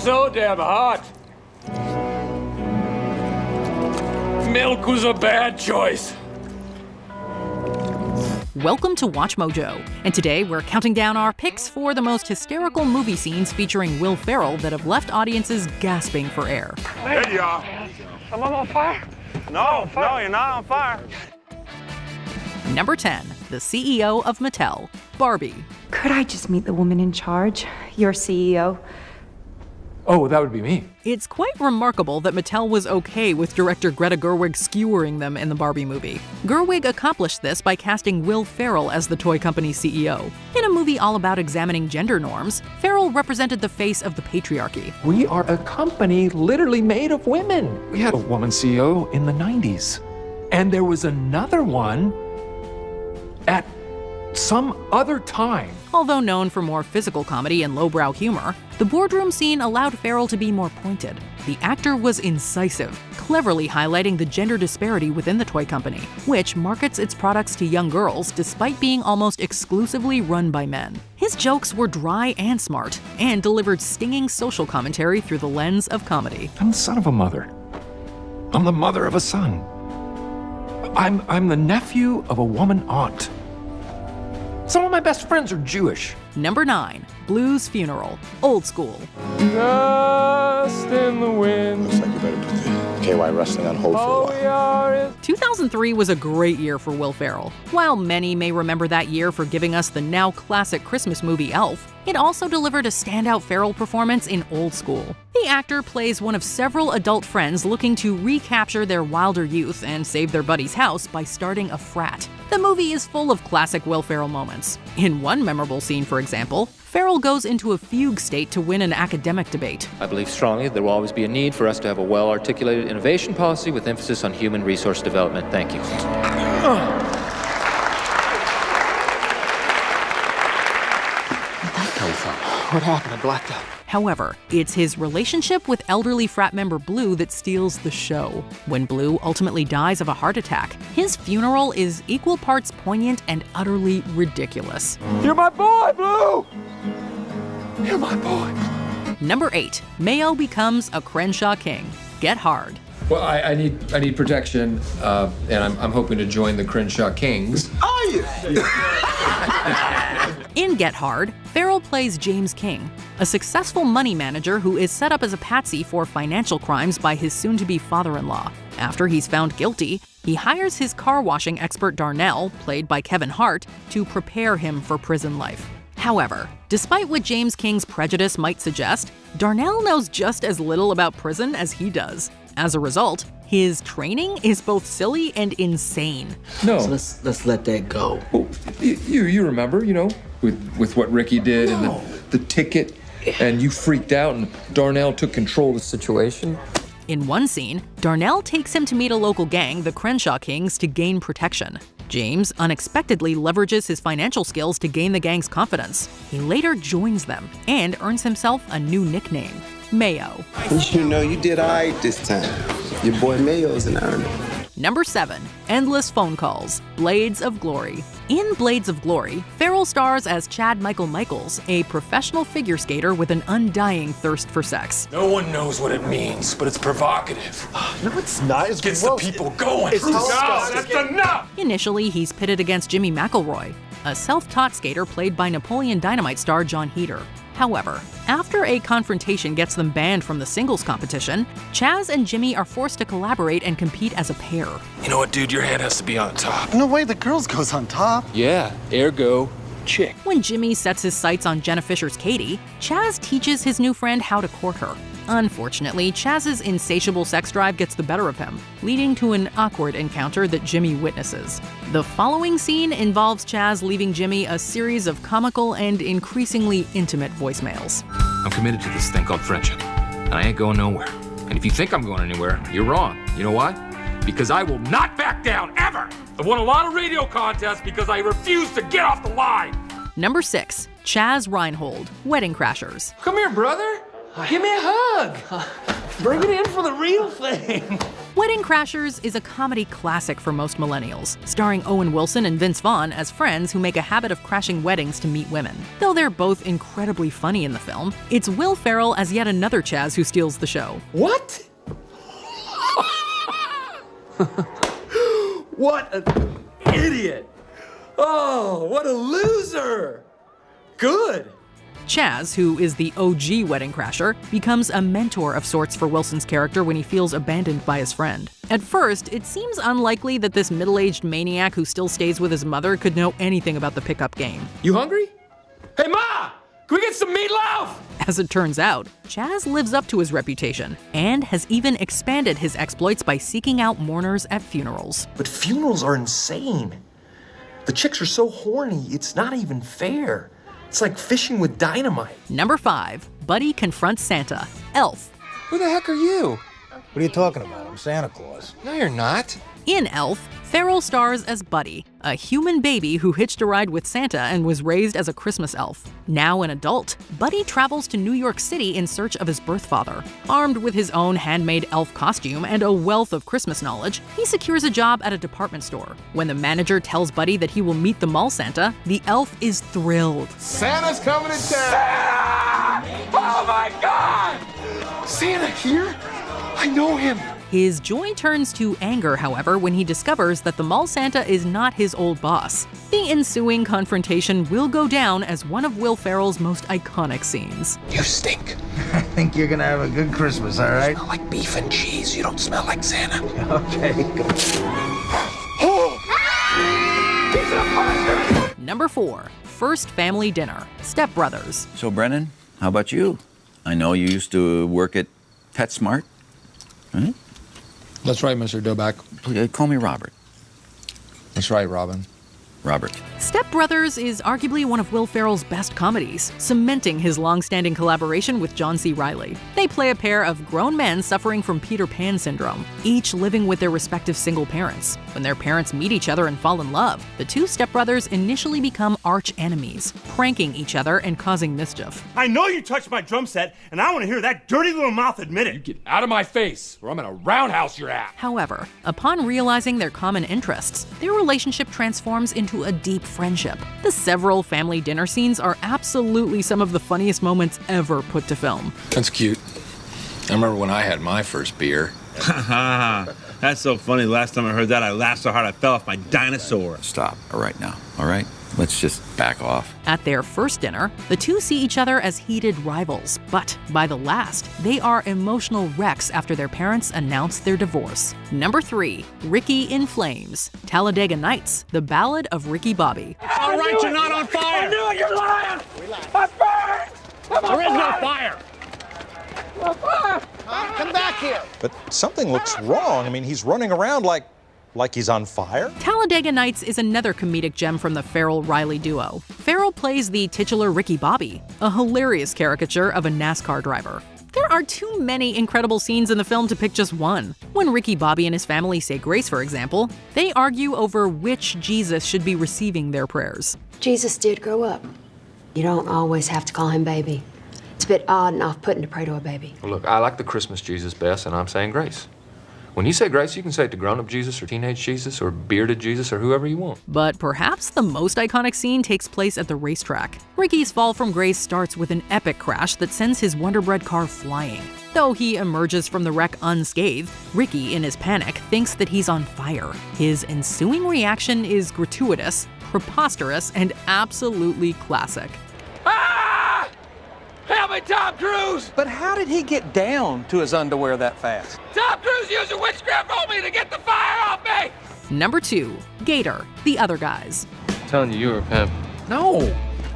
so damn hot. Milk was a bad choice. Welcome to Watch Mojo, and today we're counting down our picks for the most hysterical movie scenes featuring Will Ferrell that have left audiences gasping for air. There you are. Am I on fire? No, you're not on fire. Number 10, the CEO of Mattel, Barbie. Could I just meet the woman in charge, your CEO? Oh, that would be me. It's quite remarkable that Mattel was okay with director Greta Gerwig skewering them in the Barbie movie. Gerwig accomplished this by casting Will Ferrell as the toy company's CEO. In a movie all about examining gender norms, Ferrell represented the face of the patriarchy. We are a company literally made of women. We had a woman CEO in the 90s. And there was another one at some other time. Although known for more physical comedy and lowbrow humor, the boardroom scene allowed Ferrell to be more pointed. The actor was incisive, cleverly highlighting the gender disparity within the toy company, which markets its products to young girls despite being almost exclusively run by men. His jokes were dry and smart, and delivered stinging social commentary through the lens of comedy. I'm the son of a mother. I'm the mother of a son. I'm the nephew of a woman aunt. Some of my best friends are Jewish. Number 9, Blue's Funeral, Old School. Dust in the wind. Looks like you better put the KY wrestling on hold for a while. 2003 was a great year for Will Ferrell. While many may remember that year for giving us the now classic Christmas movie Elf, it also delivered a standout Ferrell performance in Old School. The actor plays one of several adult friends looking to recapture their wilder youth and save their buddy's house by starting a frat. The movie is full of classic Will Ferrell moments. In one memorable scene, for example, Ferrell goes into a fugue state to win an academic debate. I believe strongly there will always be a need for us to have a well-articulated innovation policy with emphasis on human resource development. Thank you. What happened? I blacked out. However, it's his relationship with elderly frat member Blue that steals the show. When Blue ultimately dies of a heart attack, his funeral is equal parts poignant and utterly ridiculous. You're my boy, Blue! You're my boy. Number 8, Mayo becomes a Crenshaw King. Get Hard. Well, I need protection, and I'm hoping to join the Crenshaw Kings. Are you? In Get Hard, Ferrell plays James King, a successful money manager who is set up as a patsy for financial crimes by his soon-to-be father-in-law. After he's found guilty, he hires his car washing expert Darnell, played by Kevin Hart, to prepare him for prison life. However, despite what James King's prejudice might suggest, Darnell knows just as little about prison as he does. As a result, his training is both silly and insane. No. So let's let that go. Well, you remember, with what Ricky did and the ticket, and you freaked out and Darnell took control of the situation. In one scene, Darnell takes him to meet a local gang, the Crenshaw Kings, to gain protection. James unexpectedly leverages his financial skills to gain the gang's confidence. He later joins them and earns himself a new nickname, Mayo. You know you did all right this time. Your boy Mayo's an earner. Number 7, Endless Phone Calls, Blades of Glory. In Blades of Glory, Ferrell stars as Chad Michael Michaels, a professional figure skater with an undying thirst for sex. No one knows what it means, but it's provocative. No, it's not. It's Gets gross. the people going. It's disgusting. That's enough! Initially, he's pitted against Jimmy McElroy, a self-taught skater played by Napoleon Dynamite star John Heder. However, after a confrontation gets them banned from the singles competition, Chaz and Jimmy are forced to collaborate and compete as a pair. You know what, dude? Your hand has to be on top. No way, the girls goes on top. Yeah, ergo, chick. When Jimmy sets his sights on Jenna Fisher's Katie, Chaz teaches his new friend how to court her. Unfortunately, Chaz's insatiable sex drive gets the better of him, leading to an awkward encounter that Jimmy witnesses. The following scene involves Chaz leaving Jimmy a series of comical and increasingly intimate voicemails. I'm committed to this thing called friendship, and I ain't going nowhere. And if you think I'm going anywhere, you're wrong. You know why? Because I will not back down, ever! I won a lot of radio contests because I refused to get off the line. Number 6, Chaz Reinhold, Wedding Crashers. Come here, brother. Give me a hug. Bring it in for the real thing. Wedding Crashers is a comedy classic for most millennials, starring Owen Wilson and Vince Vaughn as friends who make a habit of crashing weddings to meet women. Though they're both incredibly funny in the film, it's Will Ferrell as yet another Chaz who steals the show. What? What an idiot! Oh, what a loser! Good. Chaz, who is the OG wedding crasher, becomes a mentor of sorts for Wilson's character when he feels abandoned by his friend. At first, it seems unlikely that this middle-aged maniac who still stays with his mother could know anything about the pickup game. You hungry? Hey, Ma! Can we get some meatloaf? As it turns out, Chaz lives up to his reputation and has even expanded his exploits by seeking out mourners at funerals. But funerals are insane. The chicks are so horny, it's not even fair. It's like fishing with dynamite. Number 5, Buddy confronts Santa. Elf. Who the heck are you? What are you talking about? I'm Santa Claus. No, you're not. In Elf, Ferrell stars as Buddy, a human baby who hitched a ride with Santa and was raised as a Christmas elf. Now an adult, Buddy travels to New York City in search of his birth father. Armed with his own handmade elf costume and a wealth of Christmas knowledge, he secures a job at a department store. When the manager tells Buddy that he will meet the mall Santa, the elf is thrilled. Santa's coming to town! Santa! Oh my God! Santa here? I know him. His joy turns to anger, however, when he discovers that the mall Santa is not his old boss. The ensuing confrontation will go down as one of Will Ferrell's most iconic scenes. You stink. I think you're gonna have a good Christmas, all right? You smell like beef and cheese. You don't smell like Santa. Okay. Number 4, First Family Dinner. Step Brothers. So, Brennan, how about you? I know you used to work at PetSmart, right? That's right, Mr. Doback. Please, call me Robert. That's right, Robin. Robert. Step Brothers is arguably one of Will Ferrell's best comedies, cementing his long-standing collaboration with John C. Reilly. They play a pair of grown men suffering from Peter Pan syndrome, each living with their respective single parents. When their parents meet each other and fall in love, the two stepbrothers initially become arch enemies, pranking each other and causing mischief. I know you touched my drum set, and I want to hear that dirty little mouth admit it. You get out of my face, or I'm gonna roundhouse your ass. However, upon realizing their common interests, their relationship transforms into a deep friendship. The several family dinner scenes are absolutely some of the funniest moments ever put to film. That's cute. I remember when I had my first beer. That's so funny. Last time I heard that, I laughed so hard I fell off my dinosaur. Stop. All right now. All right? Let's just back off. At their first dinner, the two see each other as heated rivals, but by the last, they are emotional wrecks after their parents announce their divorce. Number 3, Ricky in Flames. Talladega Nights, the Ballad of Ricky Bobby. All right, you're not on fire. I knew it, you're lying! I'm burned! There is no fire. Come back here. But something looks wrong. I mean, he's running around like he's on fire. Talladega Nights is another comedic gem from the Ferrell-Reilly duo. Ferrell plays the titular Ricky Bobby, a hilarious caricature of a NASCAR driver. There are too many incredible scenes in the film to pick just one. When Ricky Bobby and his family say grace, for example, they argue over which Jesus should be receiving their prayers. Jesus did grow up. You don't always have to call him baby. It's a bit odd and off-putting to pray to a baby. Well, look, I like the Christmas Jesus best, and I'm saying grace. When you say grace, you can say it to grown-up Jesus or teenage Jesus or bearded Jesus or whoever you want. But perhaps the most iconic scene takes place at the racetrack. Ricky's fall from grace starts with an epic crash that sends his Wonder Bread car flying. Though he emerges from the wreck unscathed, Ricky, in his panic, thinks that he's on fire. His ensuing reaction is gratuitous, preposterous, and absolutely classic. Ah! Help me, Tom Cruise! But how did he get down to his underwear that fast? Tom Cruise used a witchcraft on me to get the fire off me! Number 2, Gator, The Other Guys. I'm telling you, you were a pimp. No!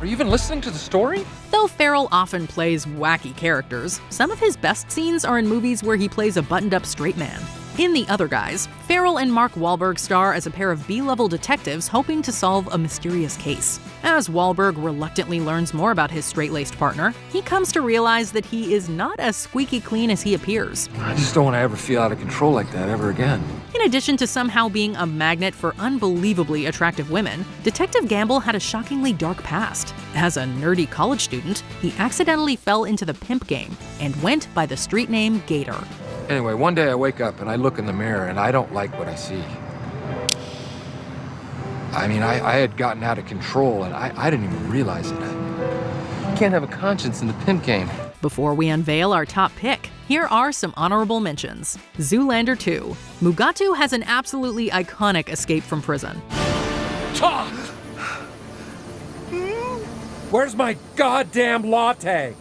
Are you even listening to the story? Though Ferrell often plays wacky characters, some of his best scenes are in movies where he plays a buttoned-up straight man. In The Other Guys, Ferrell and Mark Wahlberg star as a pair of B-level detectives hoping to solve a mysterious case. As Wahlberg reluctantly learns more about his straight-laced partner, he comes to realize that he is not as squeaky clean as he appears. I just don't want to ever feel out of control like that ever again. In addition to somehow being a magnet for unbelievably attractive women, Detective Gamble had a shockingly dark past. As a nerdy college student, he accidentally fell into the pimp game and went by the street name Gator. Anyway, one day I wake up and I look in the mirror and I don't like what I see. I mean, I had gotten out of control and I didn't even realize it. You can't have a conscience in the pimp game. Before we unveil our top pick, here are some honorable mentions. Zoolander 2. Mugatu has an absolutely iconic escape from prison. Talk! Where's my goddamn latte?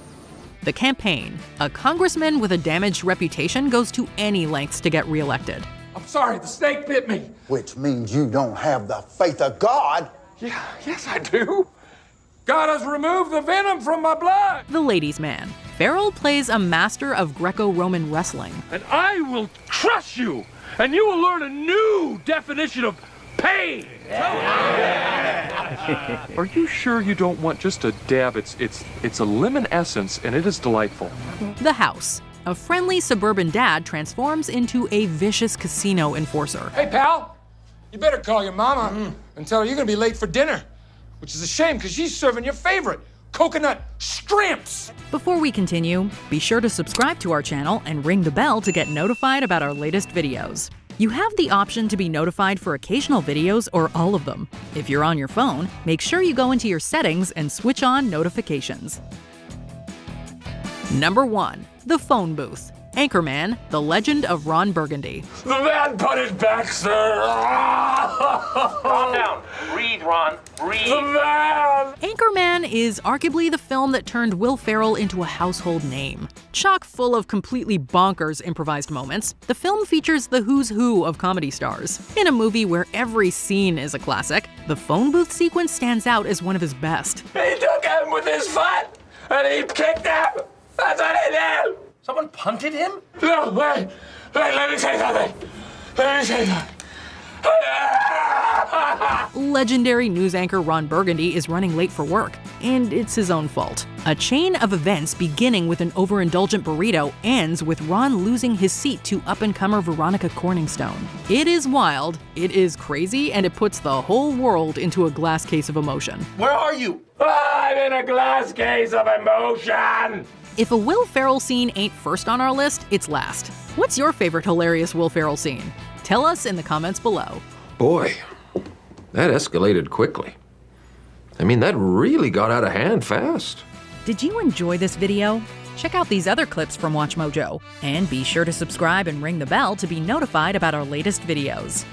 The Campaign. A congressman with a damaged reputation goes to any lengths to get reelected. I'm sorry, the snake bit me. Which means you don't have the faith of God. Yeah, yes I do. God has removed the venom from my blood. The Ladies' Man. Ferrell plays a master of Greco-Roman wrestling. And I will crush you, and you will learn a new definition of pain. Are you sure you don't want just a dab? It's a lemon essence and it is delightful. The House. A friendly suburban dad transforms into a vicious casino enforcer. Hey, pal, you better call your mama and tell her you're gonna be late for dinner, which is a shame because she's serving your favorite, coconut shrimps. Before we continue, be sure to subscribe to our channel and ring the bell to get notified about our latest videos. You have the option to be notified for occasional videos or all of them. If you're on your phone, make sure you go into your settings and switch on notifications. Number 1. The Phone Booth. Anchorman, The Legend of Ron Burgundy. The man put it back, sir. Calm down. Breathe, Ron. Breathe. The man! Anchorman is arguably the film that turned Will Ferrell into a household name. Chock full of completely bonkers improvised moments, the film features the who's who of comedy stars. In a movie where every scene is a classic, the phone booth sequence stands out as one of his best. He took him with his foot, and he kicked him. That's what he did. Someone punted him? No, wait, let me say something. Legendary news anchor Ron Burgundy is running late for work, and it's his own fault. A chain of events beginning with an overindulgent burrito ends with Ron losing his seat to up-and-comer Veronica Corningstone. It is wild, it is crazy, and it puts the whole world into a glass case of emotion. Where are you? I'm in a glass case of emotion. If a Will Ferrell scene ain't first on our list, it's last. What's your favorite hilarious Will Ferrell scene? Tell us in the comments below. Boy, that escalated quickly. I mean, that really got out of hand fast. Did you enjoy this video? Check out these other clips from WatchMojo, and be sure to subscribe and ring the bell to be notified about our latest videos.